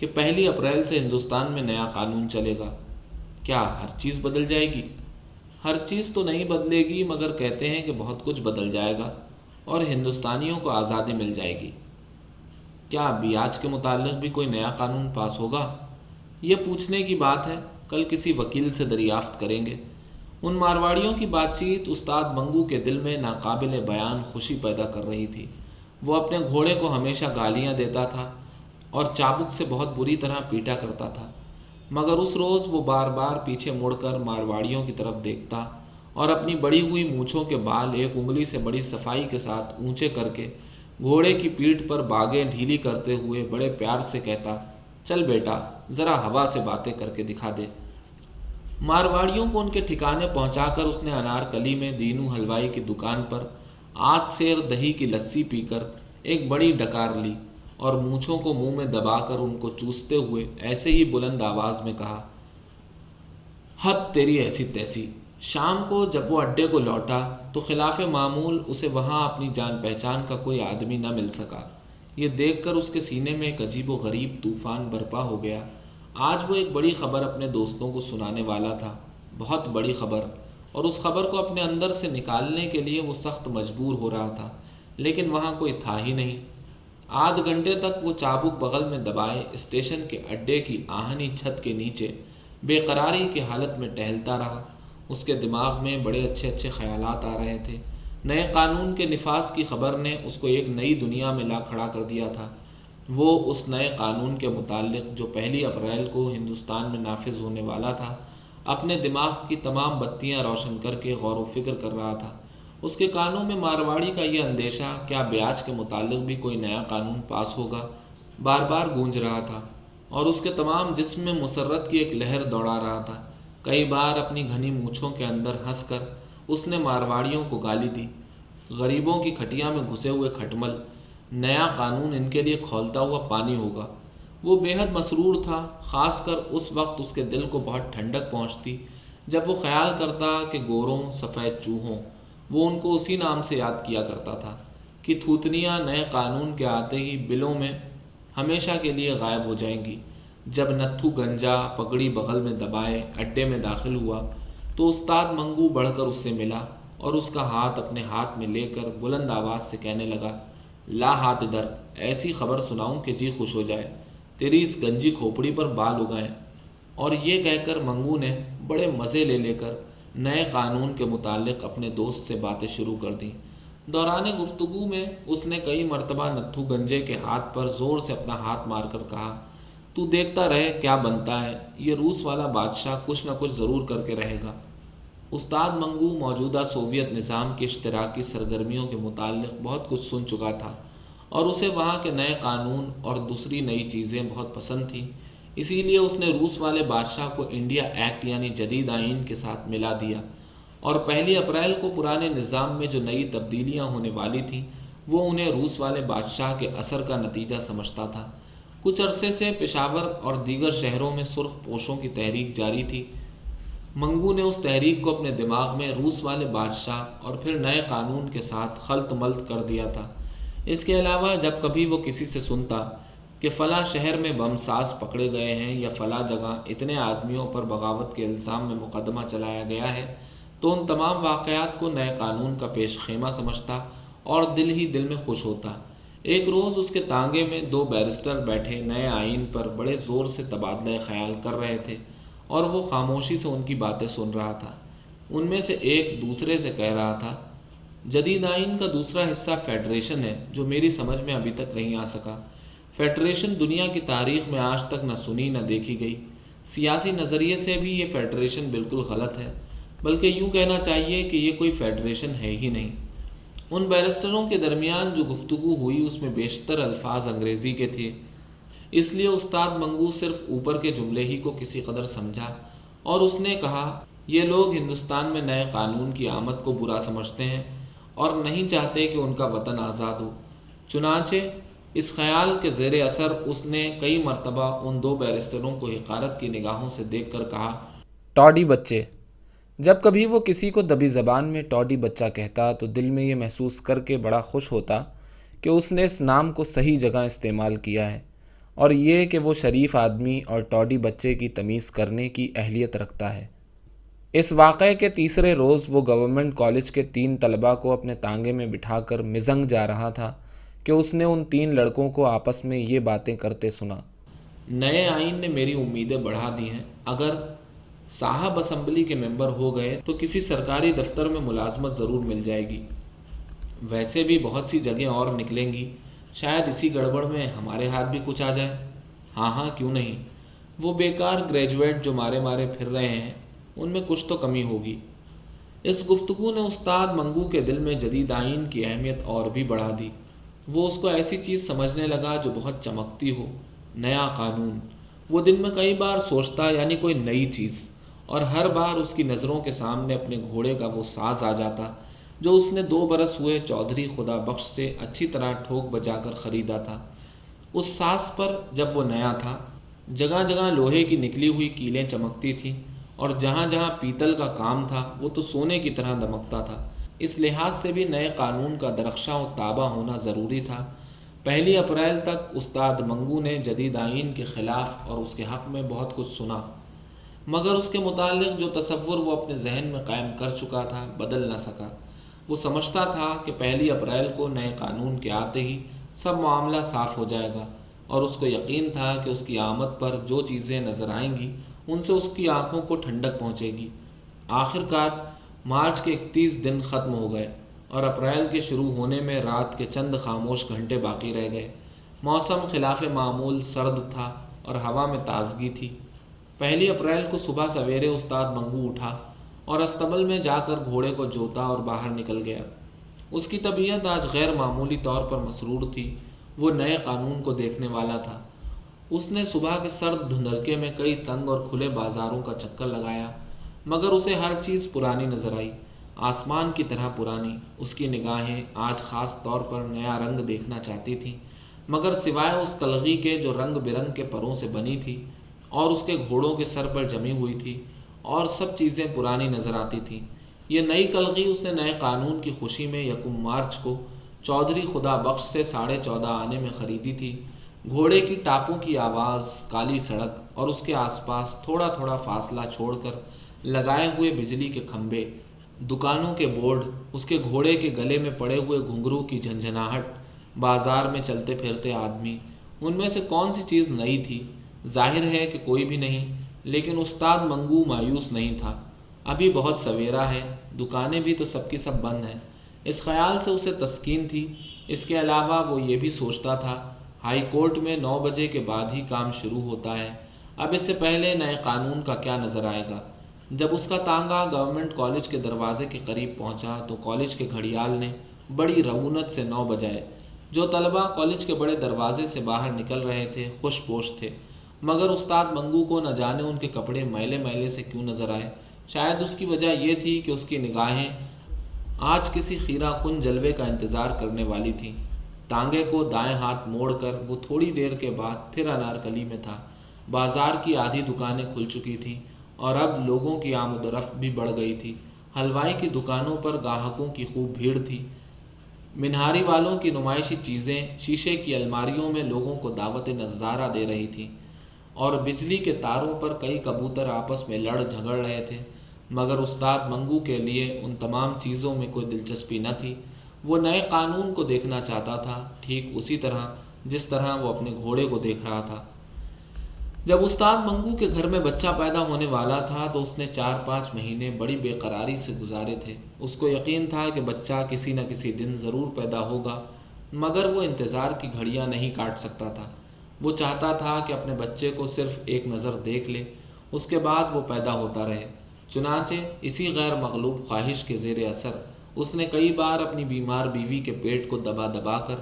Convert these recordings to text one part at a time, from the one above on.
کہ 1 اپریل سے ہندوستان میں نیا قانون چلے گا۔ کیا ہر چیز بدل جائے گی؟ ہر چیز تو نہیں بدلے گی، مگر کہتے ہیں کہ بہت کچھ بدل جائے گا اور ہندوستانیوں کو آزادی مل جائے گی۔ کیا بیاج کے متعلق بھی کوئی نیا قانون پاس ہوگا؟ یہ پوچھنے کی بات ہے، کل کسی وکیل سے دریافت کریں گے۔ ان مارواڑیوں کی بات چیت استاد منگو کے دل میں ناقابل بیان خوشی پیدا کر رہی تھی۔ وہ اپنے گھوڑے کو ہمیشہ گالیاں دیتا تھا اور چابک سے بہت بری طرح پیٹا کرتا تھا، مگر اس روز وہ بار بار پیچھے مڑ کر مارواڑیوں کی طرف دیکھتا اور اپنی بڑی ہوئی مونچھوں کے بال ایک انگلی سے بڑی صفائی کے ساتھ اونچے کر کے گھوڑے کی پیٹھ پر باگیں ڈھیلی کرتے ہوئے بڑے پیار سے کہتا، چل بیٹا ذرا ہوا سے باتیں کر کے دکھا دے۔ مارواڑیوں کو ان کے ٹھکانے پہنچا کر اس نے انارکلی میں دینو حلوائی کی دکان پر 8 سیر دہی کی لسی پی کر ایک بڑی ڈکار لی اور مونچھوں کو منہ میں دبا کر ان کو چوستے ہوئے ایسے ہی بلند آواز میں کہا، حد تیری ایسی تیسی۔ شام کو جب وہ اڈے کو لوٹا تو خلاف معمول اسے وہاں اپنی جان پہچان کا کوئی آدمی نہ مل سکا۔ یہ دیکھ کر اس کے سینے میں ایک عجیب و غریب طوفان برپا ہو گیا۔ آج وہ ایک بڑی خبر اپنے دوستوں کو سنانے والا تھا، بہت بڑی خبر، اور اس خبر کو اپنے اندر سے نکالنے کے لیے وہ سخت مجبور ہو رہا تھا، لیکن وہاں کوئی تھا ہی نہیں۔ آدھ گھنٹے تک وہ چابک بغل میں دبائے اسٹیشن کے اڈے کی آہنی چھت کے نیچے بے قراری کی حالت میں ٹہلتا رہا۔ اس کے دماغ میں بڑے اچھے اچھے خیالات آ رہے تھے۔ نئے قانون کے نفاذ کی خبر نے اس کو ایک نئی دنیا میں لا کھڑا کر دیا تھا۔ وہ اس نئے قانون کے متعلق جو 1 اپریل کو ہندوستان میں نافذ ہونے والا تھا، اپنے دماغ کی تمام بتیاں روشن کر کے غور و فکر کر رہا تھا۔ اس کے کانوں میں مارواڑی کا یہ اندیشہ کیا بیاج کے متعلق بھی کوئی نیا قانون پاس ہوگا بار بار گونج رہا تھا، اور اس کے تمام جسم میں مسرت کی ایک لہر دوڑا رہا تھا۔ کئی بار اپنی گھنی مونچھوں کے اندر ہنس کر اس نے مارواڑیوں کو گالی دی، غریبوں کی کھٹیا میں گھسے ہوئے کھٹمل، نیا قانون ان کے لیے کھولتا ہوا پانی ہوگا۔ وہ بے حد مسرور تھا، خاص کر اس وقت اس کے دل کو بہت ٹھنڈک پہنچتی جب وہ خیال کرتا کہ گوروں سفید چوہوں، وہ ان کو اسی نام سے یاد کیا کرتا تھا، کہ تھوتنیاں نئے قانون کے آتے ہی بلوں میں ہمیشہ کے لیے غائب ہو جائیں گی۔ جب نتھو گنجا پگڑی بغل میں دبائے اڈے میں داخل ہوا تو استاد منگو بڑھ کر اس سے ملا اور اس کا ہاتھ اپنے ہاتھ میں لے کر بلند آواز سے کہنے لگا، لا ہاتھ ادھر، ایسی خبر سناؤں کہ جی خوش ہو جائے، تیری اس گنجی کھوپڑی پر بال اگائیں۔ اور یہ کہہ کر منگو نے بڑے مزے لے لے کر نئے قانون کے متعلق اپنے دوست سے باتیں شروع کر دیں۔ دوران گفتگو میں اس نے کئی مرتبہ نتھو گنجے کے ہاتھ پر زور سے اپنا ہاتھ مار کر کہا، تو دیکھتا رہے کیا بنتا ہے، یہ روس والا بادشاہ کچھ نہ کچھ ضرور کر کے رہے گا۔ استاد منگو موجودہ سوویت نظام کی اشتراکی سرگرمیوں کے متعلق بہت کچھ سن چکا تھا، اور اسے وہاں کے نئے قانون اور دوسری نئی چیزیں بہت پسند تھیں۔ اسی لیے اس نے روس والے بادشاہ کو انڈیا ایکٹ یعنی جدید آئین کے ساتھ ملا دیا، اور 1 اپریل کو پرانے نظام میں جو نئی تبدیلیاں ہونے والی تھیں وہ انہیں روس والے بادشاہ کے اثر کا نتیجہ سمجھتا تھا۔ کچھ عرصے سے پشاور اور دیگر شہروں میں سرخ پوشوں کی تحریک جاری تھی۔ منگو نے اس تحریک کو اپنے دماغ میں روس والے بادشاہ اور پھر نئے قانون کے ساتھ خلط ملط کر دیا تھا۔ اس کے علاوہ جب کبھی وہ کسی سے سنتا کہ فلاں شہر میں بم ساز پکڑے گئے ہیں یا فلاں جگہ اتنے آدمیوں پر بغاوت کے الزام میں مقدمہ چلایا گیا ہے، تو ان تمام واقعات کو نئے قانون کا پیش خیمہ سمجھتا اور دل ہی دل میں خوش ہوتا۔ ایک روز اس کے تانگے میں 2 بیرسٹر بیٹھے نئے آئین پر بڑے زور سے تبادلہ خیال کر رہے تھے، اور وہ خاموشی سے ان کی باتیں سن رہا تھا۔ ان میں سے ایک دوسرے سے کہہ رہا تھا، جدید آئین کا دوسرا حصہ فیڈریشن ہے جو میری سمجھ میں ابھی تک نہیں آ سکا۔ فیڈریشن دنیا کی تاریخ میں آج تک نہ سنی نہ دیکھی گئی۔ سیاسی نظریے سے بھی یہ فیڈریشن بالکل غلط ہے، بلکہ یوں کہنا چاہیے کہ یہ کوئی فیڈریشن ہے ہی نہیں۔ ان بیرسٹروں کے درمیان جو گفتگو ہوئی اس میں بیشتر الفاظ انگریزی کے تھے، اس لیے استاد منگو صرف اوپر کے جملے ہی کو کسی قدر سمجھا، اور اس نے کہا، یہ لوگ ہندوستان میں نئے قانون کی آمد کو برا سمجھتے ہیں اور نہیں چاہتے کہ ان کا وطن آزاد ہو۔ چنانچہ اس خیال کے زیر اثر اس نے کئی مرتبہ ان 2 بیرسٹروں کو حقارت کی نگاہوں سے دیکھ کر کہا، ٹاڈی بچے۔ جب کبھی وہ کسی کو دبی زبان میں ٹاڈی بچہ کہتا تو دل میں یہ محسوس کر کے بڑا خوش ہوتا کہ اس نے اس نام کو صحیح جگہ استعمال کیا ہے، اور یہ کہ وہ شریف آدمی اور ٹوڈی بچے کی تمیز کرنے کی اہلیت رکھتا ہے۔ اس واقعے کے تیسرے روز وہ گورنمنٹ کالج کے 3 طلباء کو اپنے تانگے میں بٹھا کر مزنگ جا رہا تھا کہ اس نے ان 3 لڑکوں کو آپس میں یہ باتیں کرتے سنا۔ نئے آئین نے میری امیدیں بڑھا دی ہیں۔ اگر صاحب اسمبلی کے ممبر ہو گئے تو کسی سرکاری دفتر میں ملازمت ضرور مل جائے گی۔ ویسے بھی بہت سی جگہیں اور نکلیں گی، شاید اسی گڑبڑ میں ہمارے ہاتھ بھی کچھ آ جائے۔ ہاں کیوں نہیں، وہ بیکار گریجویٹ جو مارے پھر رہے ہیں ان میں کچھ تو کمی ہوگی۔ اس گفتگو نے استاد منگو کے دل میں جدید آئین کی اہمیت اور بھی بڑھا دی۔ وہ اس کو ایسی چیز سمجھنے لگا جو بہت چمکتی ہو، نیا قانون۔ وہ دن میں کئی بار سوچتا، یعنی کوئی نئی چیز، اور ہر بار اس کی نظروں کے سامنے اپنے گھوڑے کا وہ ساز آ جاتا جو اس نے 2 برس ہوئے چودھری خدا بخش سے اچھی طرح ٹھوک بجا کر خریدا تھا۔ اس ساز پر جب وہ نیا تھا، جگہ جگہ لوہے کی نکلی ہوئی کیلیں چمکتی تھیں، اور جہاں جہاں پیتل کا کام تھا وہ تو سونے کی طرح دمکتا تھا۔ اس لحاظ سے بھی نئے قانون کا درخشاں و تابہ ہونا ضروری تھا۔ 1 اپریل تک استاد منگو نے جدید آئین کے خلاف اور اس کے حق میں بہت کچھ سنا، مگر اس کے متعلق جو تصور وہ اپنے ذہن میں قائم کر چکا تھا بدل نہ سکا۔ وہ سمجھتا تھا کہ 1 اپریل کو نئے قانون کے آتے ہی سب معاملہ صاف ہو جائے گا، اور اس کو یقین تھا کہ اس کی آمد پر جو چیزیں نظر آئیں گی ان سے اس کی آنکھوں کو ٹھنڈک پہنچے گی۔ آخرکار مارچ کے 31 دن ختم ہو گئے اور اپریل کے شروع ہونے میں رات کے چند خاموش گھنٹے باقی رہ گئے۔ موسم خلاف معمول سرد تھا اور ہوا میں تازگی تھی۔ 1 اپریل کو صبح سویرے استاد منگو اٹھا اور استبل میں جا کر گھوڑے کو جوتا اور باہر نکل گیا۔ اس کی طبیعت آج غیر معمولی طور پر مسرور تھی۔ وہ نئے قانون کو دیکھنے والا تھا۔ اس نے صبح کے سرد دھندلکے میں کئی تنگ اور کھلے بازاروں کا چکر لگایا، مگر اسے ہر چیز پرانی نظر آئی، آسمان کی طرح پرانی۔ اس کی نگاہیں آج خاص طور پر نیا رنگ دیکھنا چاہتی تھیں، مگر سوائے اس کلغی کے جو رنگ برنگ کے پروں سے بنی تھی اور اس کے گھوڑوں کے سر پر جمی ہوئی تھی، اور سب چیزیں پرانی نظر آتی تھیں۔ یہ نئی کلغی اس نے نئے قانون کی خوشی میں 1 مارچ کو چودھری خدا بخش سے 14.5 آنے میں خریدی تھی۔ گھوڑے کی ٹاپوں کی آواز، کالی سڑک اور اس کے آس پاس تھوڑا تھوڑا فاصلہ چھوڑ کر لگائے ہوئے بجلی کے کھمبے، دکانوں کے بورڈ، اس کے گھوڑے کے گلے میں پڑے ہوئے گھنگرو کی جھنجھناہٹ، بازار میں چلتے پھرتے آدمی، ان میں سے کون سی چیز نئی تھی؟ ظاہر ہے کہ کوئی بھی نہیں، لیکن استاد منگو مایوس نہیں تھا۔ ابھی بہت سویرا ہے، دکانیں بھی تو سب کی سب بند ہیں۔ اس خیال سے اسے تسکین تھی۔ اس کے علاوہ وہ یہ بھی سوچتا تھا، ہائی کورٹ میں 9 بجے کے بعد ہی کام شروع ہوتا ہے، اب اس سے پہلے نئے قانون کا کیا نظر آئے گا؟ جب اس کا تانگا گورنمنٹ کالج کے دروازے کے قریب پہنچا تو کالج کے گھڑیال نے بڑی رعونت سے 9 بجائے۔ جو طلباء کالج کے بڑے دروازے سے باہر نکل رہے تھے خوش پوش تھے، مگر استاد منگو کو نہ جانے ان کے کپڑے میلے میلے سے کیوں نظر آئے۔ شاید اس کی وجہ یہ تھی کہ اس کی نگاہیں آج کسی خیرہ کن جلوے کا انتظار کرنے والی تھیں۔ تانگے کو دائیں ہاتھ موڑ کر وہ تھوڑی دیر کے بعد پھر انارکلی میں تھا۔ بازار کی آدھی دکانیں کھل چکی تھیں اور اب لوگوں کی آمد و رفت بھی بڑھ گئی تھی۔ حلوائی کی دکانوں پر گاہکوں کی خوب بھیڑ تھی۔ منہاری والوں کی نمائشی چیزیں شیشے کی الماریوں میں لوگوں کو دعوت نظارہ دے رہی تھیں، اور بجلی کے تاروں پر کئی کبوتر آپس میں لڑ جھگڑ رہے تھے، مگر استاد منگو کے لیے ان تمام چیزوں میں کوئی دلچسپی نہ تھی۔ وہ نئے قانون کو دیکھنا چاہتا تھا، ٹھیک اسی طرح جس طرح وہ اپنے گھوڑے کو دیکھ رہا تھا۔ جب استاد منگو کے گھر میں بچہ پیدا ہونے والا تھا تو اس نے 4-5 مہینے بڑی بے قراری سے گزارے تھے۔ اس کو یقین تھا کہ بچہ کسی نہ کسی دن ضرور پیدا ہوگا، مگر وہ انتظار کی گھڑیاں نہیں کاٹ سکتا تھا۔ وہ چاہتا تھا کہ اپنے بچے کو صرف ایک نظر دیکھ لے، اس کے بعد وہ پیدا ہوتا رہے۔ چنانچہ اسی غیر مغلوب خواہش کے زیر اثر اس نے کئی بار اپنی بیمار بیوی کے پیٹ کو دبا دبا کر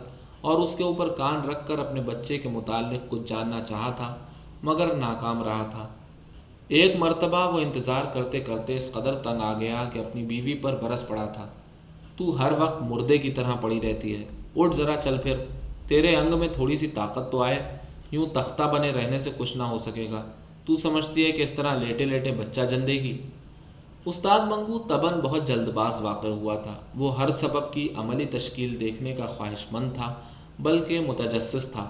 اور اس کے اوپر کان رکھ کر اپنے بچے کے متعلق کچھ جاننا چاہا تھا، مگر ناکام رہا تھا۔ ایک مرتبہ وہ انتظار کرتے کرتے اس قدر تنگ آ گیا کہ اپنی بیوی پر برس پڑا تھا۔ تو ہر وقت مردے کی طرح پڑی رہتی ہے، اٹھ ذرا چل پھر، تیرے انگ میں تھوڑی سی طاقت تو آئے، یوں تختہ بنے رہنے سے کچھ نہ ہو سکے گا۔ تو سمجھتی ہے کہ اس طرح لیٹے لیٹے بچہ جن دے گی؟ استاد منگو طبعاً بہت جلد باز واقع ہوا تھا۔ وہ ہر سبب کی عملی تشکیل دیکھنے کا خواہش مند تھا، بلکہ متجسس تھا۔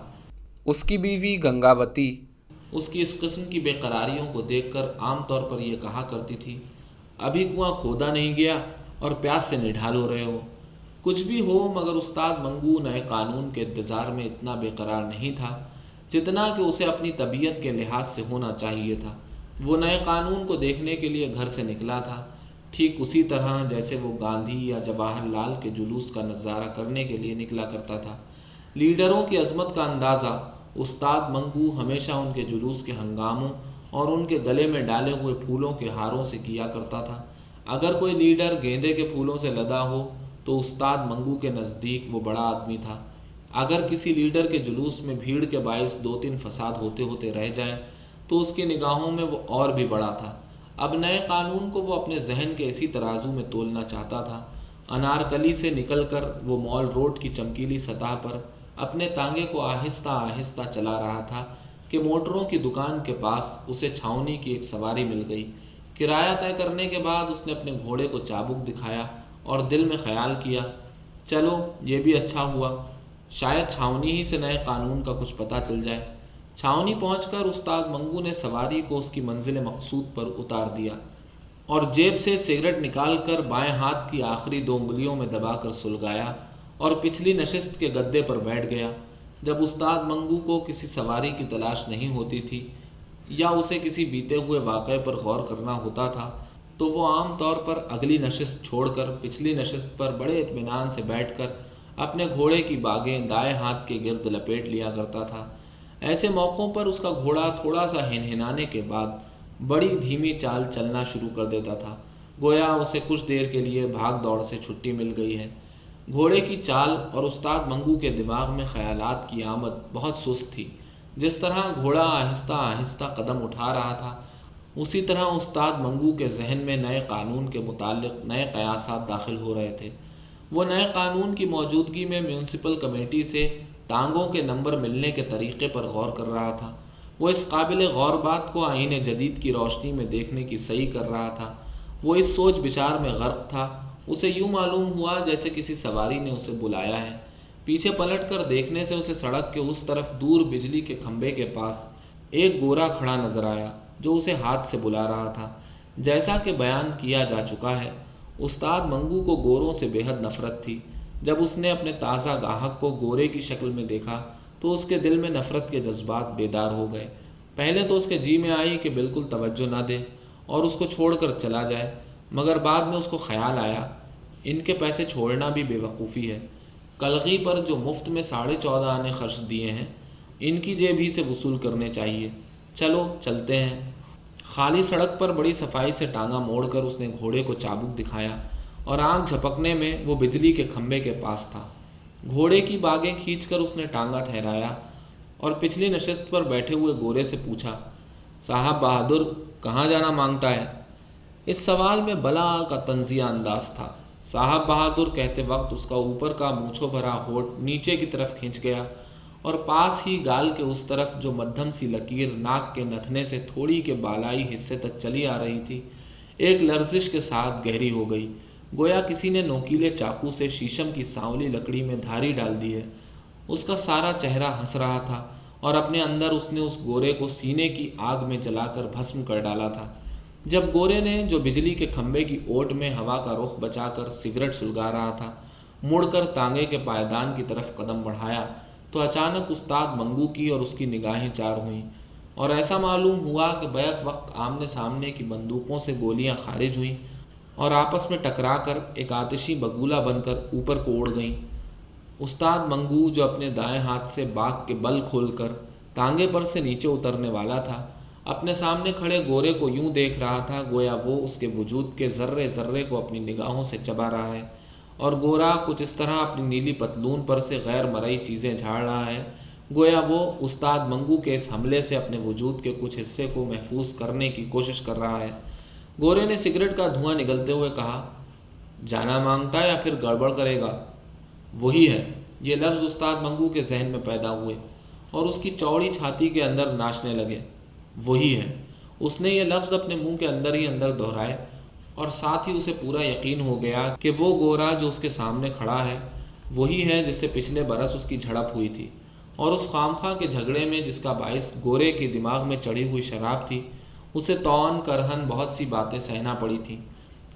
اس کی بیوی گنگاوتی اس کی اس قسم کی بے قراریوں کو دیکھ کر عام طور پر یہ کہا کرتی تھی، ابھی کنواں کھودا نہیں گیا اور پیاس سے نڈھال ہو رہے ہو۔ کچھ بھی ہو مگر استاد منگو نئے قانون کے انتظار میں اتنا بے قرار نہیں تھا جتنا کہ اسے اپنی طبیعت کے لحاظ سے ہونا چاہیے تھا۔ وہ نئے قانون کو دیکھنے کے لیے گھر سے نکلا تھا، ٹھیک اسی طرح جیسے وہ گاندھی یا جواہر لال کے جلوس کا نظارہ کرنے کے لیے نکلا کرتا تھا۔ لیڈروں کی عظمت کا اندازہ استاد منگو ہمیشہ ان کے جلوس کے ہنگاموں اور ان کے گلے میں ڈالے ہوئے پھولوں کے ہاروں سے کیا کرتا تھا۔ اگر کوئی لیڈر گیندے کے پھولوں سے لدا ہو تو استاد منگو کے نزدیک وہ بڑا آدمی تھا۔ اگر کسی لیڈر کے جلوس میں بھیڑ کے باعث 2-3 فساد ہوتے ہوتے رہ جائیں تو اس کی نگاہوں میں وہ اور بھی بڑا تھا۔ اب نئے قانون کو وہ اپنے ذہن کے اسی ترازو میں تولنا چاہتا تھا۔ انارکلی سے نکل کر وہ مال روڈ کی چمکیلی سطح پر اپنے تانگے کو آہستہ آہستہ چلا رہا تھا کہ موٹروں کی دکان کے پاس اسے چھاؤنی کی ایک سواری مل گئی۔ کرایہ طے کرنے کے بعد اس نے اپنے گھوڑے کو چابک دکھایا اور دل میں خیال کیا، چلو یہ بھی اچھا ہوا، شاید چھاؤنی ہی سے نئے قانون کا کچھ پتہ چل جائے۔ چھاؤنی پہنچ کر استاد منگو نے سواری کو اس کی منزل مقصود پر اتار دیا اور جیب سے سگریٹ نکال کر بائیں ہاتھ کی آخری 2 انگلیوں میں دبا کر سلگایا اور پچھلی نشست کے گدے پر بیٹھ گیا۔ جب استاد منگو کو کسی سواری کی تلاش نہیں ہوتی تھی یا اسے کسی بیتے ہوئے واقعے پر غور کرنا ہوتا تھا تو وہ عام طور پر اگلی نشست چھوڑ کر پچھلی نشست پر بڑے اطمینان سے بیٹھ کر اپنے گھوڑے کی باگیں دائیں ہاتھ کے گرد لپیٹ لیا کرتا تھا۔ ایسے موقعوں پر اس کا گھوڑا تھوڑا سا ہنہنانے کے بعد بڑی دھیمی چال چلنا شروع کر دیتا تھا، گویا اسے کچھ دیر کے لیے بھاگ دوڑ سے چھٹی مل گئی ہے۔ گھوڑے کی چال اور استاد منگو کے دماغ میں خیالات کی آمد بہت سست تھی۔ جس طرح گھوڑا آہستہ آہستہ قدم اٹھا رہا تھا اسی طرح استاد منگو کے ذہن میں نئے قانون کے متعلق نئے قیاسات داخل ہو رہے تھے۔ وہ نئے قانون کی موجودگی میں میونسپل کمیٹی سے ٹانگوں کے نمبر ملنے کے طریقے پر غور کر رہا تھا۔ وہ اس قابل غور بات کو آئین جدید کی روشنی میں دیکھنے کی صحیح کر رہا تھا۔ وہ اس سوچ بچار میں غرق تھا، اسے یوں معلوم ہوا جیسے کسی سواری نے اسے بلایا ہے۔ پیچھے پلٹ کر دیکھنے سے اسے سڑک کے اس طرف دور بجلی کے کھمبے کے پاس ایک گورا کھڑا نظر آیا جو اسے ہاتھ سے بلا رہا تھا۔ جیسا کہ بیان کیا جا چکا ہے، استاد منگو کو گوروں سے بے حد نفرت تھی۔ جب اس نے اپنے تازہ گاہک کو گورے کی شکل میں دیکھا تو اس کے دل میں نفرت کے جذبات بیدار ہو گئے۔ پہلے تو اس کے جی میں آئی کہ بالکل توجہ نہ دے اور اس کو چھوڑ کر چلا جائے، مگر بعد میں اس کو خیال آیا ان کے پیسے چھوڑنا بھی بے وقوفی ہے۔ کلغی پر جو مفت میں 14.5 آنے خرچ دیے ہیں ان کی جیب ہی سے وصول کرنے چاہیے، چلو چلتے ہیں۔ خالی سڑک پر بڑی صفائی سے ٹانگا موڑ کر اس نے گھوڑے کو چابک دکھایا اور آنکھ جھپکنے میں وہ بجلی کے کھمبے کے پاس تھا۔ گھوڑے کی باگیں کھینچ کر اس نے ٹانگا ٹھہرایا اور پچھلی نشست پر بیٹھے ہوئے گورے سے پوچھا، صاحب بہادر کہاں جانا مانگتا ہے؟ اس سوال میں بلا کا طنزیہ انداز تھا۔ صاحب بہادر کہتے وقت اس کا اوپر کا مونچھوں بھرا ہونٹ نیچے کی طرف کھنچ گیا اور پاس ہی گال کے اس طرف جو مدھم سی لکیر ناک کے نتھنے سے تھوڑی کے بالائی حصے تک چلی آ رہی تھی ایک لرزش کے ساتھ گہری ہو گئی، گویا کسی نے نوکیلے چاقو سے شیشم کی سانولی لکڑی میں دھاری ڈال دی ہے۔ اس کا سارا چہرہ ہنس رہا تھا اور اپنے اندر اس نے اس گورے کو سینے کی آگ میں جلا کر بھسم کر ڈالا تھا۔ جب گورے نے جو بجلی کے کھمبے کی اوٹ میں ہوا کا رخ بچا کر سگریٹ سلگا رہا تھا مڑ کر تانگے کے پائیدان کی طرف قدم بڑھایا تو اچانک استاد منگو کی اور اس کی نگاہیں چار ہوئیں اور ایسا معلوم ہوا کہ بیک وقت آمنے سامنے کی بندوقوں سے گولیاں خارج ہوئیں اور آپس میں ٹکرا کر ایک آتشی بگولہ بن کر اوپر کو اڑ گئیں۔ استاد منگو جو اپنے دائیں ہاتھ سے باگ کے بل کھول کر تانگے پر سے نیچے اترنے والا تھا اپنے سامنے کھڑے گورے کو یوں دیکھ رہا تھا گویا وہ اس کے وجود کے ذرے ذرے کو اپنی نگاہوں سے چبا رہا ہے اور گورا کچھ اس طرح اپنی نیلی پتلون پر سے غیر مرئی چیزیں جھاڑ رہا ہے گویا وہ استاد منگو کے اس حملے سے اپنے وجود کے کچھ حصے کو محفوظ کرنے کی کوشش کر رہا ہے۔ گورے نے سگریٹ کا دھواں نگلتے ہوئے کہا، جانا مانگتا یا پھر گڑبڑ کرے گا؟ وہی ہے۔ یہ لفظ استاد منگو کے ذہن میں پیدا ہوئے اور اس کی چوڑی چھاتی کے اندر ناچنے لگے۔ وہی ہے۔ اس نے یہ لفظ اپنے منہ کے اندر ہی اندر دہرائے اور ساتھ ہی اسے پورا یقین ہو گیا کہ وہ گورا جو اس کے سامنے کھڑا ہے وہی ہے جس سے پچھلے برس اس کی جھڑپ ہوئی تھی اور اس خامخواہ کے جھگڑے میں جس کا باعث گورے کے دماغ میں چڑھی ہوئی شراب تھی، اسے طعن کرہن بہت سی باتیں سہنا پڑی تھیں۔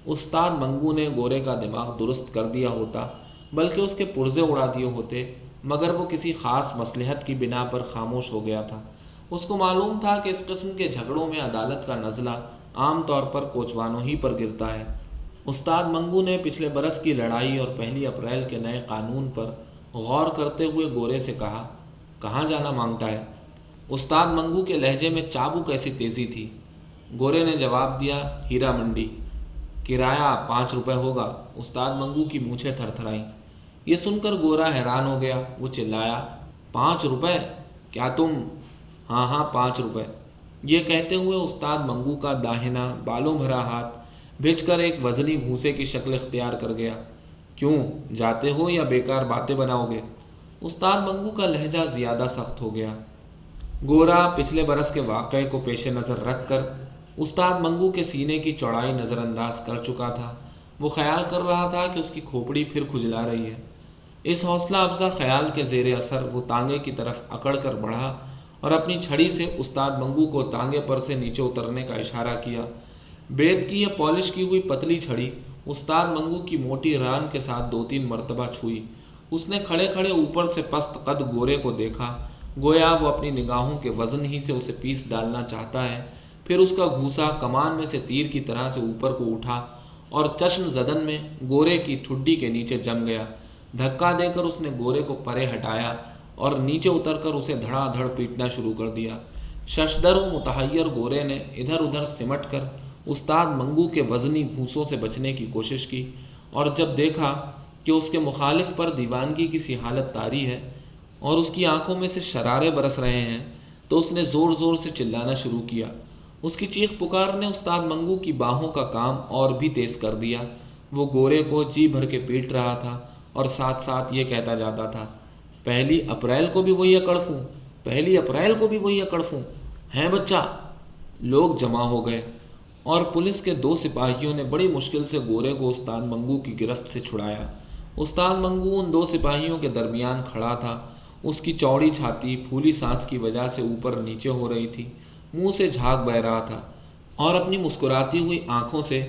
استاد منگو نے گورے کا دماغ درست کر دیا ہوتا، بلکہ اس کے پرزے اڑا دیے ہوتے، مگر وہ کسی خاص مصلحت کی بنا پر خاموش ہو گیا تھا۔ اس کو معلوم تھا کہ اس قسم کے جھگڑوں میں عدالت کا نزلہ عام طور پر کوچوانوں ہی پر گرتا ہے۔ استاد منگو نے پچھلے برس کی لڑائی اور 1 اپریل کے نئے قانون پر غور کرتے ہوئے گورے سے کہا، کہاں جانا مانگتا ہے؟ استاد منگو کے لہجے میں چابک ایسی تیزی تھی۔ گورے نے جواب دیا، ہیرا منڈی۔ کرایہ 5 روپے ہوگا۔ استاد منگو کی مونچھیں تھر تھرائیں۔ یہ سن کر گورا حیران ہو گیا۔ وہ چلایا، 5 روپے؟ کیا تم؟ ہاں 5 روپے۔ یہ کہتے ہوئے استاد منگو کا داہنا بالوں بھرا ہاتھ بھج کر ایک وزنی گھوسے کی شکل اختیار کر گیا۔ کیوں جاتے ہو یا بیکار باتیں بناؤ گے؟ استاد منگو کا لہجہ زیادہ سخت ہو گیا۔ گورا پچھلے برس کے واقعے کو پیش نظر رکھ کر استاد منگو کے سینے کی چوڑائی نظر انداز کر چکا تھا۔ وہ خیال کر رہا تھا کہ اس کی کھوپڑی پھر کھجلا رہی ہے۔ اس حوصلہ افزا خیال کے زیر اثر وہ تانگے کی طرف اکڑ کر بڑھا اور اپنی چھڑی سے استاد منگو کو تانگے پر سے نیچے اترنے کا اشارہ کیا۔ بیت کی یا پالش کی ہوئی پتلی چھڑی استاد منگو کی موٹی ران کے ساتھ 2-3 مرتبہ چھوئی۔ اس نے کھڑے کھڑے اوپر سے پست قد گورے کو دیکھا، گویا وہ اپنی نگاہوں کے وزن ہی سے اسے پیس ڈالنا چاہتا ہے۔ پھر اس کا گھوسا کمان میں سے تیر کی طرح سے اوپر کو اٹھا اور چشم زدن میں گورے کی ٹھڈی کے نیچے جم گیا۔ دھکا دے کر اس نے گورے کو پرے ہٹایا اور نیچے اتر کر اسے دھڑا دھڑ پیٹنا شروع کر دیا۔ ششدر و متحیر گورے نے ادھر ادھر سمٹ کر استاد منگو کے وزنی گھوسوں سے بچنے کی کوشش کی، اور جب دیکھا کہ اس کے مخالف پر دیوانگی کی سی حالت طاری ہے اور اس کی آنکھوں میں سے شرارے برس رہے ہیں، تو اس نے زور زور سے چلانا شروع کیا۔ اس کی چیخ پکار نے استاد منگو کی باہوں کا کام اور بھی تیز کر دیا۔ وہ گورے کو جی بھر کے پیٹ رہا تھا اور ساتھ ساتھ یہ کہتا جاتا تھا، 1 اپریل کو بھی وہی اکڑفوں، 1 اپریل کو بھی وہی اکڑفوں ہیں بچہ۔ لوگ جمع ہو گئے اور پولیس کے 2 سپاہیوں نے بڑی مشکل سے گورے کو استاد منگو کی گرفت سے چھڑایا۔ استاد منگو ان 2 سپاہیوں کے درمیان کھڑا تھا۔ اس کی چوڑی چھاتی پھولی سانس کی وجہ سے اوپر نیچے ہو رہی تھی، منہ سے جھاگ بہہ رہا تھا اور اپنی مسکراتی ہوئی آنکھوں سے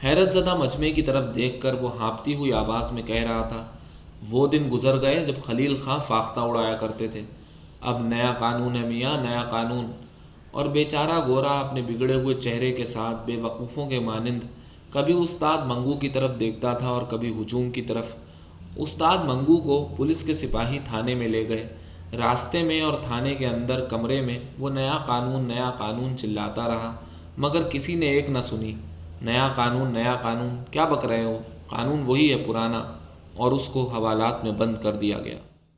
حیرت زدہ مجمع کی طرف دیکھ کر وہ ہانپتی ہوئی آواز میں کہہ رہا تھا، وہ دن گزر گئے جب خلیل خاں فاختہ اڑایا کرتے تھے، اب نیا قانون ہے میاں، نیا قانون۔ اور بیچارہ گورا اپنے بگڑے ہوئے چہرے کے ساتھ بے وقوفوں کے مانند کبھی استاد منگو کی طرف دیکھتا تھا اور کبھی ہجوم کی طرف۔ استاد منگو کو پولیس کے سپاہی تھانے میں لے گئے۔ راستے میں اور تھانے کے اندر کمرے میں وہ نیا قانون چلاتا رہا، مگر کسی نے ایک نہ سنی۔ نیا قانون کیا بک رہے ہو، قانون وہی ہے پرانا، اور اس کو حوالات میں بند کر دیا گیا۔